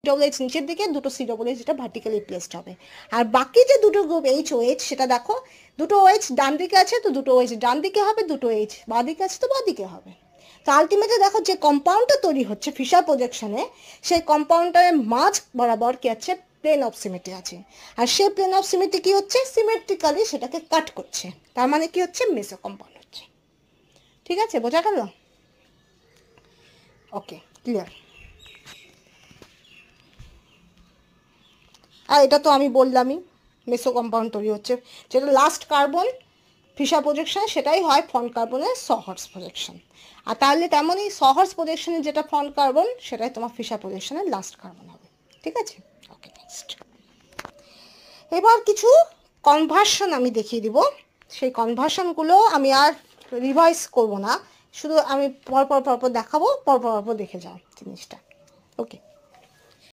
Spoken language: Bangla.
ডবল এইচ নিচের দিকে, দুটো সি ডবল এইচ যেটা ভার্টিক্যালি প্লেসড হবে। আর বাকি যে দুটো গ্রুপ এইচ ও এইচ, সেটা দেখো দুটো এইচ ডান দিকে আছে তো দুটো এইচ ডান দিকে হবে, দুটো এইচ বাঁ দিকে আছে তো বাঁ দিকে হবে। তো আলটিমেটলি দেখো যে কম্পাউন্ডটা তৈরি হচ্ছে ফিশার প্রজেকশনে, সেই কম্পাউন্ডারের মাঝ বরাবর কি আছে, প্লেন অফ সিমেট্রি আছে। আর সেই প্লেন অফ সিমেট্রি কি হচ্ছে, সিমেট্রিক্যালি সেটাকে কাট করছে, তার মানে কি হচ্ছে, মেসো কম্পাউন্ড হচ্ছে। ঠিক আছে, বোঝা গেল? ওকে, ক্লিয়ার। আর এটা তো আমি বললামই, মেসো কম্পাউন্ড তৈরি হচ্ছে, যেটা লাস্ট কার্বন ফিশার প্রজেকশন সেটাই হয় ফ্রন্ট কার্বনের সহর্স প্রজেকশন। আর তাহলে তেমনই সহর্স প্রজেকশনের যেটা ফ্রন্ট কার্বন সেটাই তোমার ফিশার প্রজেকশনের লাস্ট কার্বন হবে। ঠিক আছে, ওকে নেক্সট। এবার কিছু কনভার্সন আমি দেখিয়ে দিব। সেই কনভার্সনগুলো আমি আর রিভাইজ করব না, শুধু আমি পরপর দেখাবো, পরপর দেখে যাও জিনিসটা। ওকে,